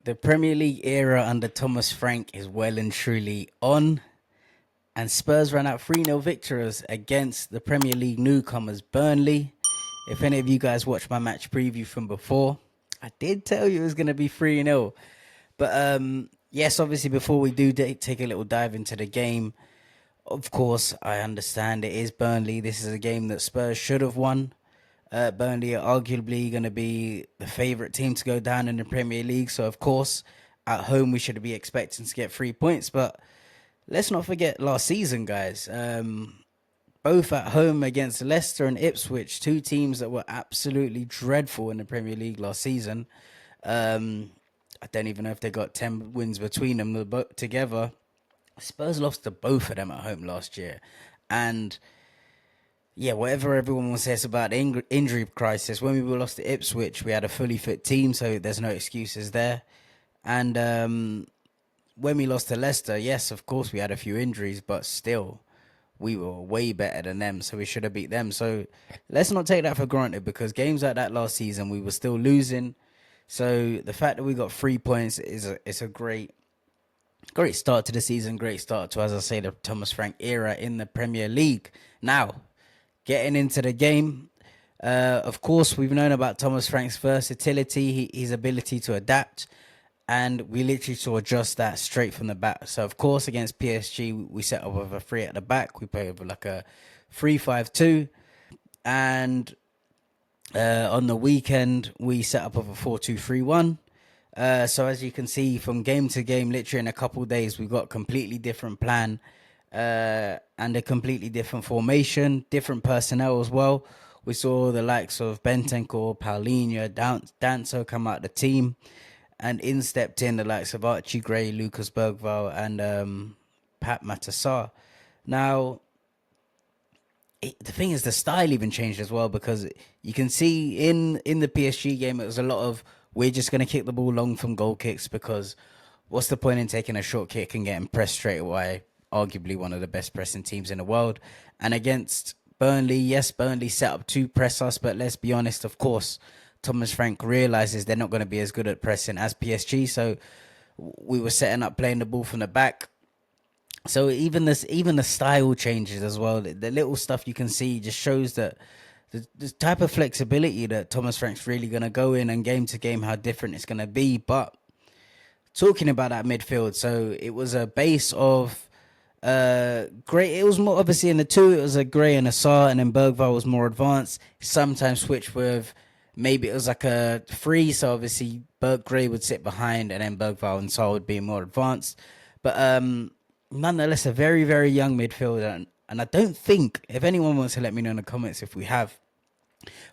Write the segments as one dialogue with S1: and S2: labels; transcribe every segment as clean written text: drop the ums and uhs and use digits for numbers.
S1: The Premier League era under Thomas Frank is well and truly on, and Spurs ran out 3-0 victors against the Premier League newcomers Burnley. If any of you guys watched my match preview from before, I did tell you it was going to be 3-0. But yes, obviously, before we do take a little dive into the game, of course, I understand it is Burnley. This is a game that Spurs should have won. Burnley are arguably going to be the favourite team to go down in the Premier League. So, of course, at home, we should be expecting to get 3 points. But let's not forget last season, guys. Both at home against Leicester and Ipswich, two teams that were absolutely dreadful in the Premier League last season. I don't even know if they got 10 wins between them together. Spurs lost to both of them at home last year. And yeah, whatever everyone says about the injury crisis, when we lost to Ipswich, we had a fully fit team, so there's no excuses there. And when we lost to Leicester, yes, of course, we had a few injuries, but still, we were way better than them, so we should have beat them. So let's not take that for granted, because games like that last season, we were still losing. So the fact that we got 3 points is a great start to the season, great start to, as I say, the Thomas Frank era in the Premier League. Now, getting into the game, of course, we've known about Thomas Frank's versatility, his ability to adapt, and we literally saw just that straight from the back. So, of course, against PSG, we set up with a three at the back. We played with like a 3-5-2, and on the weekend, we set up with a 4-2-3-1. So as you can see, from game to game, literally in a couple of days, we've got a completely different plan and a completely different formation, different personnel as well. We saw the likes of Bentancur, Paulinho, Danso come out of the team, and stepped in the likes of Archie Gray, Lucas Bergvall, and Pape Matar Sarr. Now, the thing is, the style even changed as well, because you can see in the PSG game, it was a lot of, we're just going to kick the ball long from goal kicks, because what's the point in taking a short kick and getting pressed straight away? Arguably one of the best pressing teams in the world. And against Burnley, yes, Burnley set up to press us, but let's be honest, of course, Thomas Frank realizes they're not going to be as good at pressing as PSG. So we were setting up, playing the ball from the back. So even the style changes as well. The little stuff you can see just shows that the type of flexibility that Thomas Frank's really going to go in, and game to game how different it's going to be. But talking about that midfield, so it was a base of Gray. It was more obviously in the two, it was a Gray and a Sarr, and then Bergvall was more advanced. Sometimes switch with, maybe it was like a three, so obviously Gray would sit behind, and then Bergvall and Sarr would be more advanced. But nonetheless, a very, very young midfielder. And I don't think, if anyone wants to let me know in the comments if we have,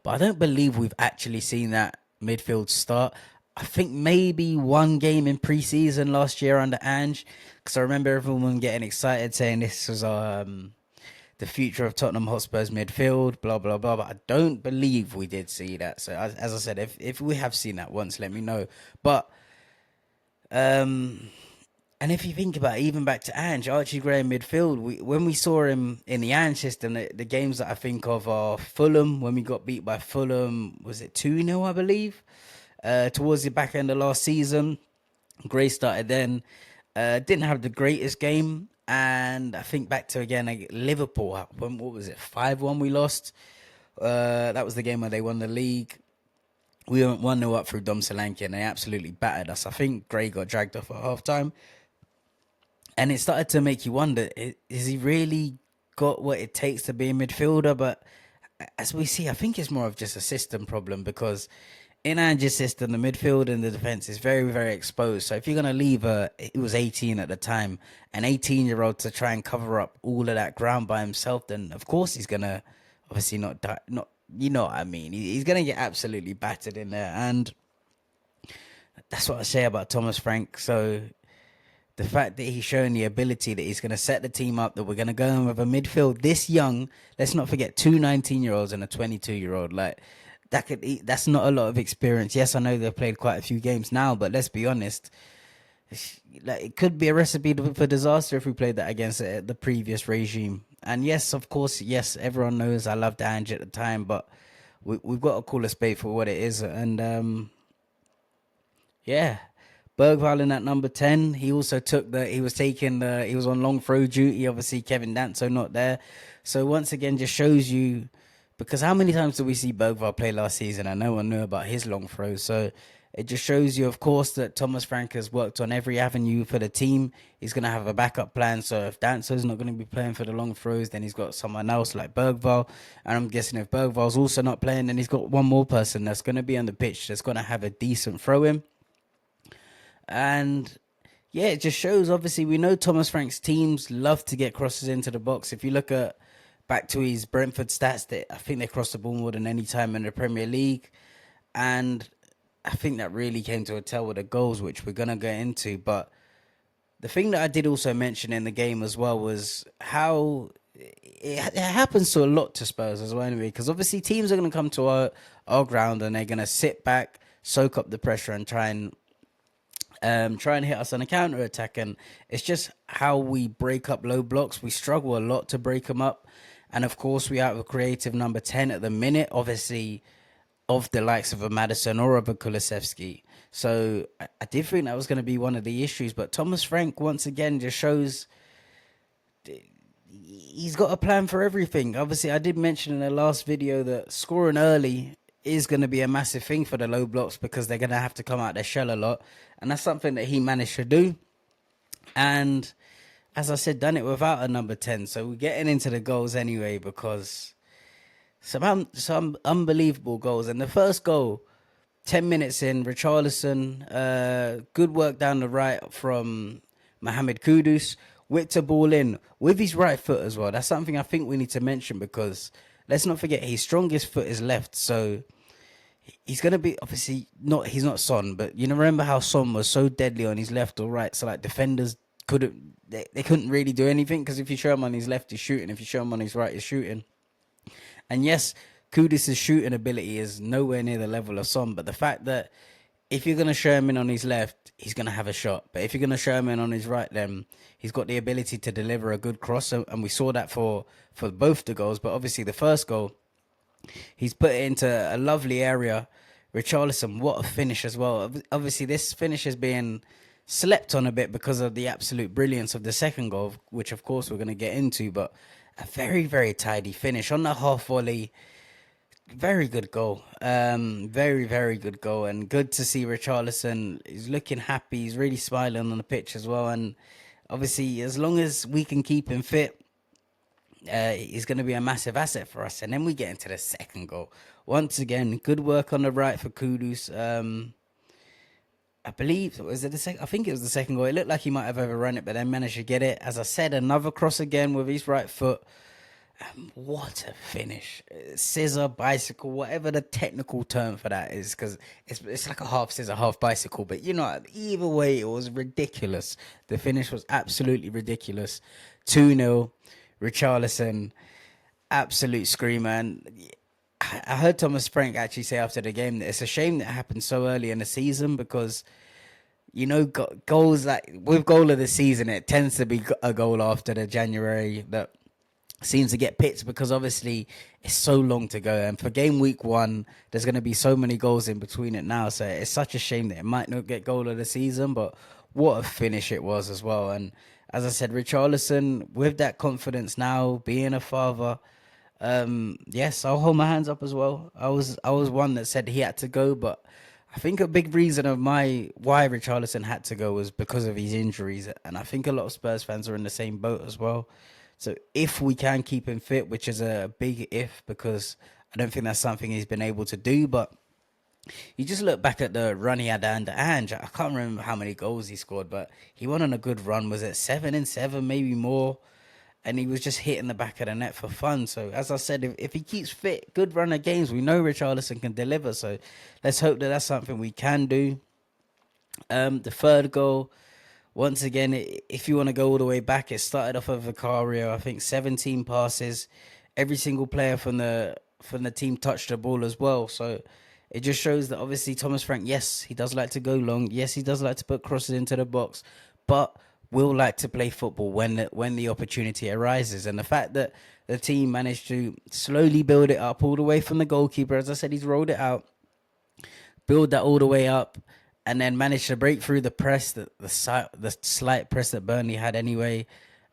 S1: but I don't believe we've actually seen that midfield start. I think maybe one game in pre-season last year under Ange, because I remember everyone getting excited saying this was the future of Tottenham Hotspur's midfield, blah, blah, blah. But I don't believe we did see that. So as I said, if we have seen that once, let me know. But and if you think about it, even back to Ange, Archie Gray in midfield, when we saw him in the Ange system, the games that I think of are Fulham, when we got beat by Fulham, was it 2-0, I believe? Towards the back end of last season, Gray started then. Didn't have the greatest game. And I think back to, again, like Liverpool, what was it, 5-1 we lost? That was the game where they won the league. We went 1-0 up through Dom Solanke, and they absolutely battered us. I think Gray got dragged off at half-time. And it started to make you wonder, is he really got what it takes to be a midfielder? But as we see, I think it's more of just a system problem, because in Ange's system, the midfield and the defense is very, very exposed. So if you're going to leave he was 18 at the time, an 18-year-old to try and cover up all of that ground by himself, then of course he's going to obviously not, you know what I mean? He's going to get absolutely battered in there. And that's what I say about Thomas Frank. So the fact that he's shown the ability that he's going to set the team up, that we're going to go in with a midfield this young. Let's not forget, two 19-year-olds and a 22-year-old. Like, that's not a lot of experience. Yes, I know they've played quite a few games now, but let's be honest, like, it could be a recipe for disaster if we played that against the previous regime. And yes, of course, yes, everyone knows I loved Ange at the time, but we've got to call a spade for what it is. And yeah. Bergvall in at number 10. He also he was on long throw duty. Obviously, Kevin Danso not there. So once again, just shows you, because how many times did we see Bergvall play last season and no one knew about his long throws? So it just shows you, of course, that Thomas Frank has worked on every avenue for the team. He's going to have a backup plan. So if Danso's not going to be playing for the long throws, then he's got someone else like Bergvall. And I'm guessing if Bergvall's also not playing, then he's got one more person that's going to be on the pitch that's going to have a decent throw in. And yeah, it just shows, obviously, we know Thomas Frank's teams love to get crosses into the box. If you look at back to his Brentford stats, I think they crossed the ball more than any time in the Premier League. And I think that really came to a tell with the goals, which we're going to get into. But the thing that I did also mention in the game as well was how it happens to a lot to Spurs as well, anyway, because obviously teams are going to come to our ground and they're going to sit back, soak up the pressure and try and hit us on a counter attack. And it's just how we break up low blocks. We struggle a lot to break them up. And of course, we have a creative number 10 at the minute, obviously, of the likes of a Maddison or of a Kulusevski. So I did think that was going to be one of the issues. But Thomas Frank, once again, just shows he's got a plan for everything. Obviously, I did mention in the last video that scoring early is going to be a massive thing for the low blocks because they're going to have to come out their shell a lot. And that's something that he managed to do. And as I said, done it without a number 10. So we're getting into the goals anyway, because some unbelievable goals. And the first goal, 10 minutes in, Richarlison, good work down the right from Mohammed Kudus, whipped a ball in with his right foot as well. That's something I think we need to mention, because let's not forget his strongest foot is left. So he's going to be, obviously, he's not Son, but you know, remember how Son was so deadly on his left or right? So like defenders they couldn't really do anything, because if you show him on his left, he's shooting. If you show him on his right, he's shooting. And yes, Kudus' shooting ability is nowhere near the level of Son, but the fact that if you're going to show him in on his left, he's going to have a shot. But if you're going to show him in on his right, then he's got the ability to deliver a good cross. And we saw that for both the goals. But obviously the first goal, he's put it into a lovely area. Richarlison, what a finish as well. Obviously this finish is being slept on a bit because of the absolute brilliance of the second goal, which of course we're going to get into. But a very, very tidy finish on the half volley. Very good goal. Very, very good goal. And good to see Richarlison. He's looking happy. He's really smiling on the pitch as well. And obviously, as long as we can keep him fit, he's going to be a massive asset for us. And then we get into the second goal. Once again, good work on the right for Kudus. I believe, was it the second? I think it was the second goal. It looked like he might have overrun it, but then managed to get it. As I said, another cross again with his right foot. What a finish. Scissor, bicycle, whatever the technical term for that is, because it's like a half scissor, half bicycle. But you know, either way, it was ridiculous. The finish was absolutely ridiculous. 2-0, Richarlison, absolute screamer. And I heard Thomas Frank actually say after the game that it's a shame that it happened so early in the season, because you know, goals, like with goal of the season, it tends to be a goal after the January that seems to get picked, because obviously it's so long to go, and for game week 1 there's going to be so many goals in between it now. So it's such a shame that it might not get goal of the season, but what a finish it was as well. And as I said, Richarlison with that confidence now, being a father, yes, I'll hold my hands up as well. I was one that said he had to go, but I think a big reason of why Richarlison had to go was because of his injuries, and I think a lot of Spurs fans are in the same boat as well. So if we can keep him fit, which is a big if, because I don't think that's something he's been able to do, but you just look back at the run he had under Ange. I can't remember how many goals he scored, but he went on a good run. Was it 7 and 7, maybe more? And he was just hitting the back of the net for fun. So as I said, if he keeps fit, good run of games, we know Richarlison can deliver. So let's hope that that's something we can do. The third goal, once again, if you want to go all the way back, it started off of Vicario. I think 17 passes. Every single player from the team touched the ball as well. So it just shows that obviously Thomas Frank, yes, he does like to go long. Yes, he does like to put crosses into the box, but will like to play football when the opportunity arises. And the fact that the team managed to slowly build it up all the way from the goalkeeper, as I said, he's rolled it out, build that all the way up, and then managed to break through the press, the slight press that Burnley had anyway.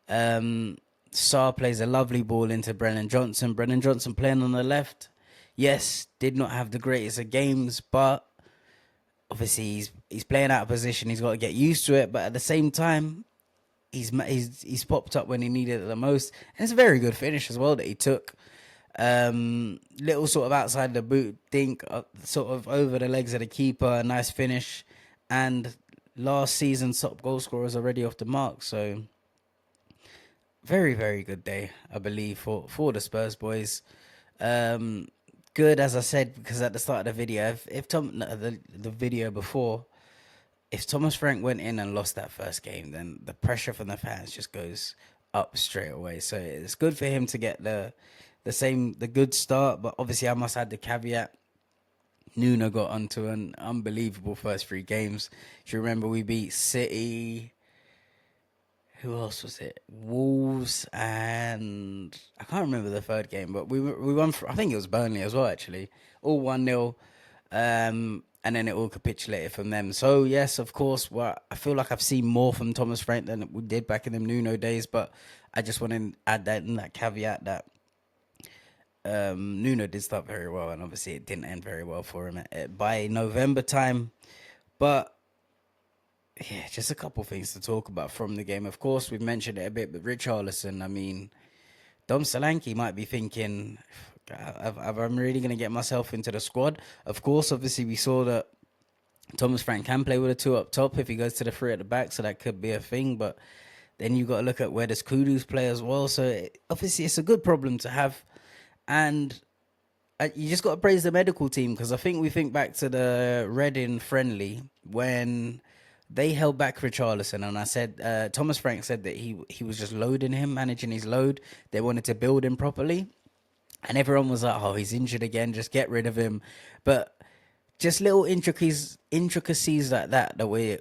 S1: Sarr plays a lovely ball into Brennan Johnson. Brennan Johnson playing on the left. Yes, did not have the greatest of games, but obviously he's playing out of position. He's got to get used to it, but at the same time, he's popped up when he needed it the most, and it's a very good finish as well that he took. Little sort of outside the boot dink, sort of over the legs of the keeper, a nice finish, and last season's top goal scorer is already off the mark. So very, very good day, I believe, for the Spurs boys. Good, as I said, because at the start of the video, if the video before, if Thomas Frank went in and lost that first game, then the pressure from the fans just goes up straight away. So it's good for him to get the good start, but obviously I must add the caveat. Nuno got onto an unbelievable first 3 games. If you remember, we beat City. Who else was it? Wolves, and I can't remember the third game, but we won. I think it was Burnley as well, actually. All 1-0, and then it all capitulated from them. So yes, of course, I feel like I've seen more from Thomas Frank than we did back in the Nuno days. But I just want to add that caveat that Nuno did start very well, and obviously it didn't end very well for him by November time. But yeah, just a couple things to talk about from the game. Of course, we've mentioned it a bit, but Richarlison, I mean, Dom Solanke might be thinking, I'm really going to get myself into the squad. Of course, obviously, we saw that Thomas Frank can play with a 2 up top if he goes to the 3 at the back, so that could be a thing. But then you got to look at where does Kudus play as well. So obviously, it's a good problem to have. And you just got to praise the medical team, because I think we think back to the Reading friendly when they held back Richarlison, and I said, Thomas Frank said that he was just loading him, managing his load. They wanted to build him properly, and everyone was like, oh, he's injured again, just get rid of him. But just little intricacies like that we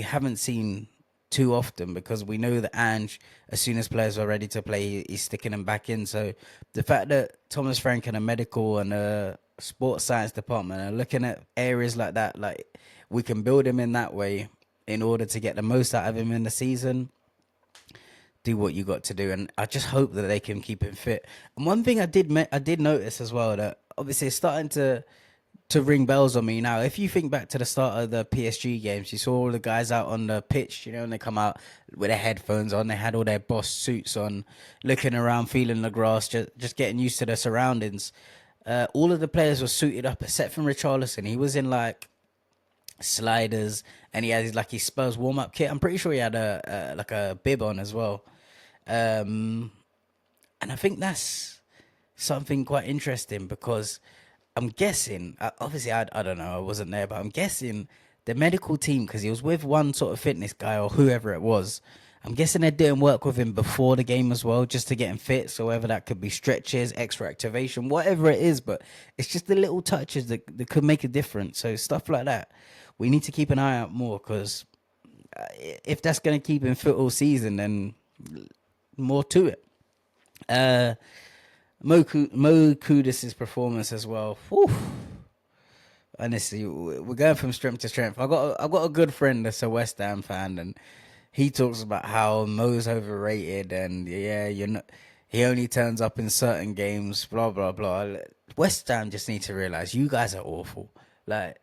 S1: haven't seen too often, because we know that Ange, as soon as players are ready to play, he's sticking them back in. So the fact that Thomas Frank and a medical and a sports science department are looking at areas like that, like we can build him in that way in order to get the most out of him in the season, do what you got to do. And I just hope that they can keep him fit. And one thing I did notice as well, that obviously it's starting to ring bells on me now. If you think back to the start of the PSG games, you saw all the guys out on the pitch, and they come out with their headphones on, they had all their boss suits on, looking around, feeling the grass, just getting used to their surroundings. All of the players were suited up except from Richarlison. He was in like sliders, and he had his Spurs warm-up kit. I'm pretty sure he had a bib on as well. And I think that's something quite interesting, because I'm guessing, obviously I don't know, I wasn't there, but I'm guessing the medical team, because he was with one sort of fitness guy or whoever it was, I'm guessing they're doing work with him before the game as well, just to get him fit. So whether that could be stretches, extra activation, whatever it is, but it's just the little touches that could make a difference. So stuff like that, we need to keep an eye out more, because if that's going to keep him fit all season, then more to it. Mo Kudus' performance as well. Whew. Honestly, we're going from strength to strength. I've got a good friend that's a West Ham fan, and he talks about how Mo's overrated, and he only turns up in certain games, blah blah blah. West Ham just need to realize you guys are awful. Like,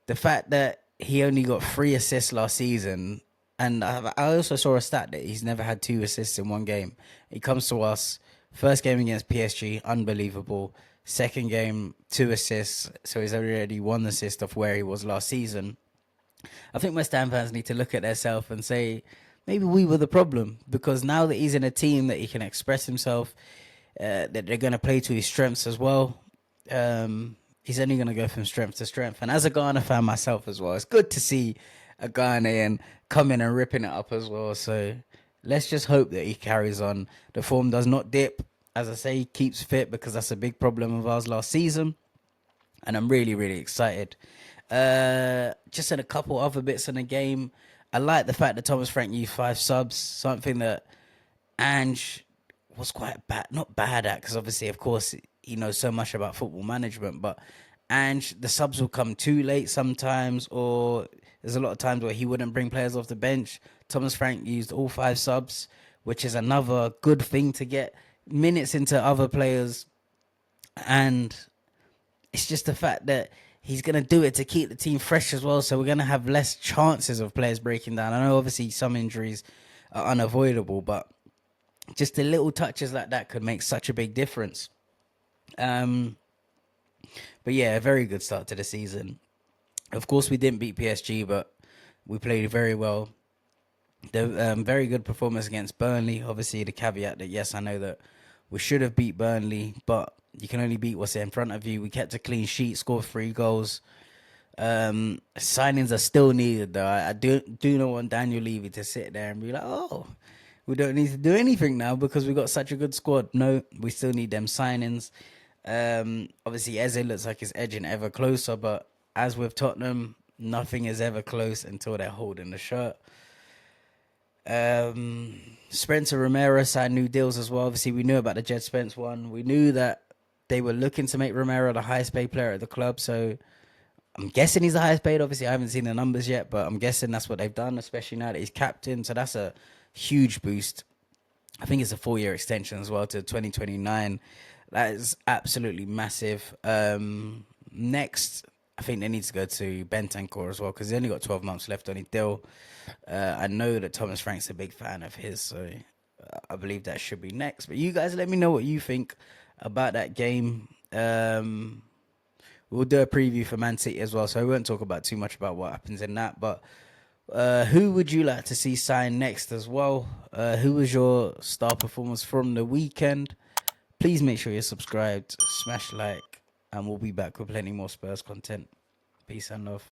S1: the fact that he only got 3 assists last season, and I also saw a stat that he's never had 2 assists in one game. He comes to us, first game against PSG, unbelievable. Second game, 2 assists, so he's already 1 assist of where he was last season. I think West Ham fans need to look at themselves and say, maybe we were the problem, because now that he's in a team that he can express himself, that they're going to play to his strengths as well, he's only going to go from strength to strength. And as a Ghana fan myself as well, it's good to see a Ghanaian coming and ripping it up as well. So let's just hope that he carries on. The form does not dip. As I say, he keeps fit, because that's a big problem of ours last season. And I'm really, really excited. Just in a couple other bits in the game, I like the fact that Thomas Frank used 5 subs, something that Ange was quite not bad at, because obviously, of course, he knows so much about football management, but and the subs will come too late sometimes, or there's a lot of times where he wouldn't bring players off the bench. Thomas Frank used all 5 subs, which is another good thing to get minutes into other players. And it's just the fact that he's going to do it to keep the team fresh as well. So we're going to have less chances of players breaking down. I know obviously some injuries are unavoidable, but just the little touches like that could make such a big difference. But yeah, a very good start to the season. Of course, we didn't beat PSG, but we played very well. The very good performance against Burnley. Obviously, the caveat that yes, I know that we should have beat Burnley, but you can only beat what's in front of you. We kept a clean sheet, scored 3 goals. Signings are still needed, though. I do not want Daniel Levy to sit there and be like, oh, we don't need to do anything now because we got such a good squad. No, we still need them signings. Obviously, Eze looks like he's edging ever closer, but as with Tottenham, nothing is ever close until they're holding the shirt. Spence Romero signed new deals as well. Obviously, we knew about the Jed Spence one. We knew that they were looking to make Romero the highest paid player at the club, so I'm guessing he's the highest paid. Obviously, I haven't seen the numbers yet, but I'm guessing that's what they've done, especially now that he's captain, so that's a huge boost. I think it's a 4-year extension as well to 2029. That is absolutely massive. Next, I think they need to go to Bentancur as well because he's only got 12 months left on his deal. I know that Thomas Frank's a big fan of his, so I believe that should be next. But you guys let me know what you think about that game. We'll do a preview for Man City as well, so I won't talk about too much about what happens in that. But who would you like to see sign next as well? Who was your star performance from the weekend? Please make sure you're subscribed, smash like, and we'll be back with plenty more Spurs content. Peace and love.